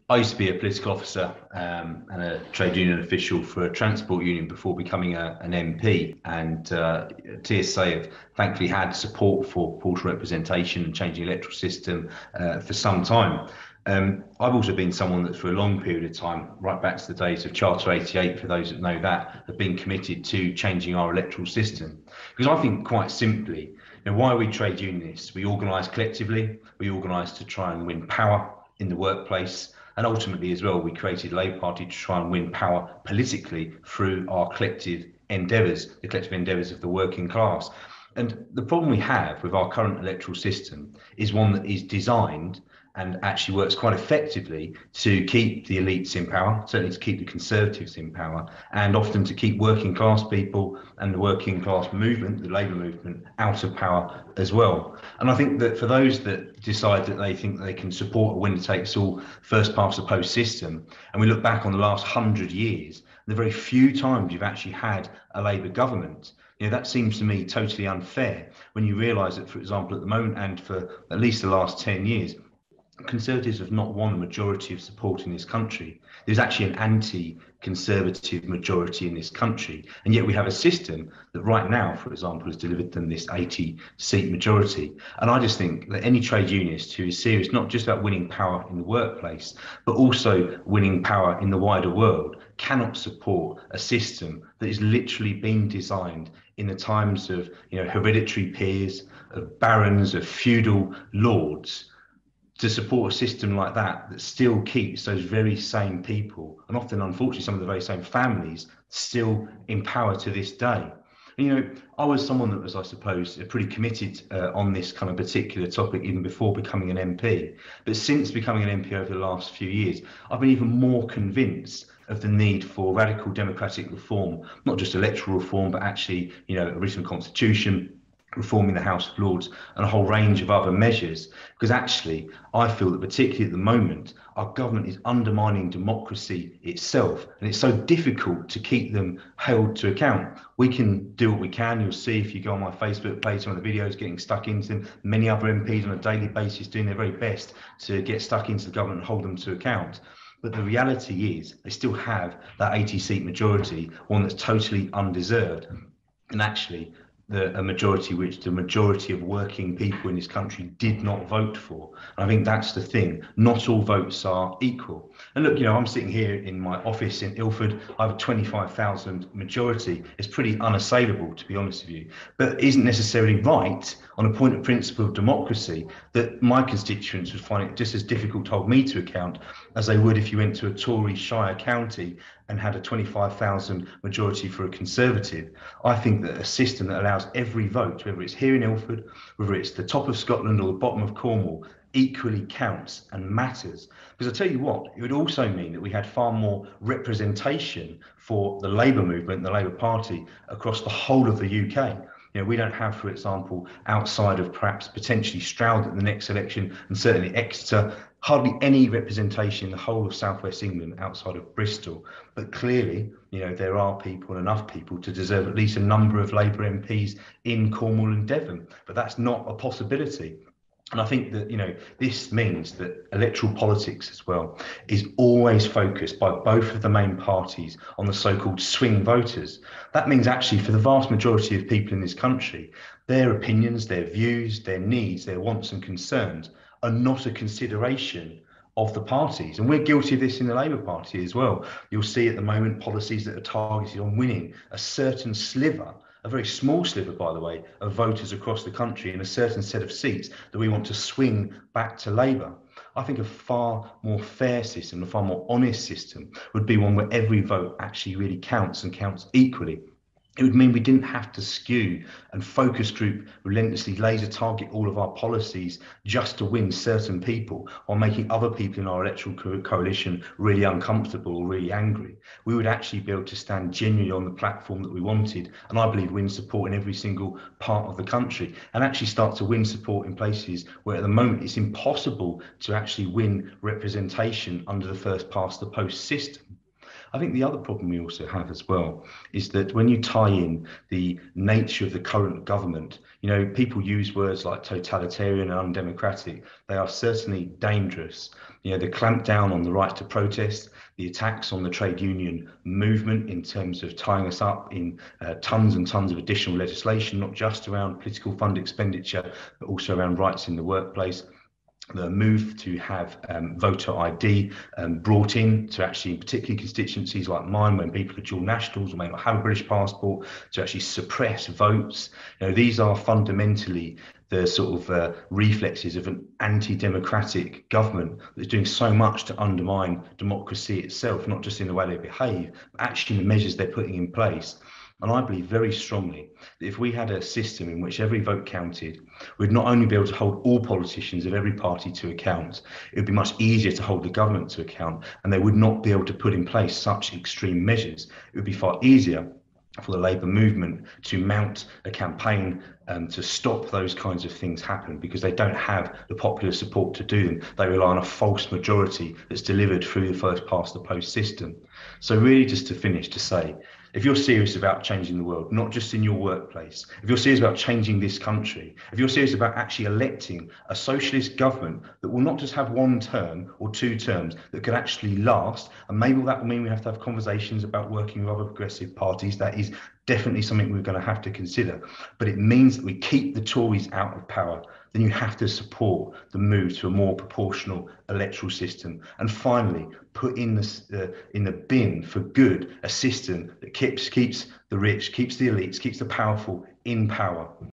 I used to be a political officer and a trade union official for a transport union before becoming an MP. And TSA have thankfully had support for proportional representation and changing the electoral system for some time. I've also been someone that for a long period of time, right back to the days of Charter 88, for those that know that, have been committed to changing our electoral system. Because I think quite simply, why are we trade unionists? We organise collectively, we organise to try and win power in the workplace. And ultimately, as well, we created the Labour Party to try and win power politically through our collective endeavours, the collective endeavours of the working class. And the problem we have with our current electoral system is one that is designed and actually works quite effectively to keep the elites in power, certainly to keep the Conservatives in power, and often to keep working class people and the working class movement, the Labour movement, out of power as well. And I think that for those that decide that they think they can support a winner-takes-all first past the post system, and we look back on the last 100 years, the very few times you've actually had a Labour government, that seems to me totally unfair when you realise that, for example, at the moment and for at least the last 10 years, Conservatives have not won a majority of support in this country. There's actually an anti-Conservative majority in this country. And yet we have a system that right now, for example, has delivered them this 80-seat majority. And I just think that any trade unionist who is serious, not just about winning power in the workplace, but also winning power in the wider world, cannot support a system that is literally being designed in the times of hereditary peers, of barons, of feudal lords, to support a system like that that still keeps those very same people, and often, unfortunately, some of the very same families, still in power to this day. And, I was someone that was, I suppose, pretty committed on this kind of particular topic even before becoming an MP. But since becoming an MP over the last few years, I've been even more convinced of the need for radical democratic reform, not just electoral reform, but actually, a written constitution, reforming the House of Lords, and a whole range of other measures. Because actually, I feel that particularly at the moment, our government is undermining democracy itself, and it's so difficult to keep them held to account. We can do what we can. You'll see if you go on my Facebook page, some of the videos getting stuck into them. Many other MPs on a daily basis doing their very best to get stuck into the government and hold them to account. But the reality is they still have that 80-seat majority, one that's totally undeserved. And actually, a majority which the majority of working people in this country did not vote for. And I think that's the thing. Not all votes are equal. And look, I'm sitting here in my office in Ilford. I have a 25,000 majority. It's pretty unassailable, to be honest with you. But it isn't necessarily right on a point of principle of democracy that my constituents would find it just as difficult to hold me to account as they would if you went to a Tory shire county and had a 25,000 majority for a Conservative. I think that a system that allows every vote, whether it's here in Ilford, whether it's the top of Scotland or the bottom of Cornwall, equally counts and matters. Because I tell you what, it would also mean that we had far more representation for the Labour movement, the Labour Party, across the whole of the UK. We don't have, for example, outside of perhaps potentially Stroud at the next election, and certainly Exeter, hardly any representation in the whole of southwest England outside of Bristol. But clearly, there are people, enough people, to deserve at least a number of Labour MPs in Cornwall and Devon. But that's not a possibility. And I think that, this means that electoral politics as well is always focused by both of the main parties on the so-called swing voters. That means actually for the vast majority of people in this country, their opinions, their views, their needs, their wants and concerns are not a consideration of the parties. And we're guilty of this in the Labour Party as well. You'll see at the moment policies that are targeted on winning a certain sliver, a very small sliver, by the way, of voters across the country in a certain set of seats that we want to swing back to Labour. I think a far more fair system, a far more honest system would be one where every vote actually really counts and counts equally. It would mean we didn't have to skew and focus group relentlessly laser target all of our policies just to win certain people or making other people in our electoral coalition really uncomfortable or really angry. We would actually be able to stand genuinely on the platform that we wanted, and I believe win support in every single part of the country, and actually start to win support in places where at the moment it's impossible to actually win representation under the first past the post system. I think the other problem we also have as well is that when you tie in the nature of the current government, people use words like totalitarian and undemocratic. They are certainly dangerous. The clampdown on the right to protest, the attacks on the trade union movement in terms of tying us up in tons and tons of additional legislation, not just around political fund expenditure, but also around rights in the workplace. The move to have voter ID brought in to actually, particularly constituencies like mine, when people are dual nationals or may not have a British passport, to actually suppress votes. These are fundamentally the sort of reflexes of an anti-democratic government that's doing so much to undermine democracy itself, not just in the way they behave, but actually in the measures they're putting in place. And I believe very strongly that if we had a system in which every vote counted, we'd not only be able to hold all politicians of every party to account, it would be much easier to hold the government to account, and they would not be able to put in place such extreme measures. It would be far easier for the Labour movement to mount a campaign to stop those kinds of things happen, because they don't have the popular support to do them. They rely on a false majority that's delivered through the first past the post system. So really, just to finish, to say, if you're serious about changing the world, not just in your workplace, if you're serious about changing this country, if you're serious about actually electing a socialist government that will not just have one term or two terms, that could actually last, and maybe that will mean we have to have conversations about working with other progressive parties, that is definitely something we're going to have to consider. But it means that we keep the Tories out of power. Then you have to support the move to a more proportional electoral system. And finally, put in the bin for good a system that keeps the rich, keeps the elites, keeps the powerful in power.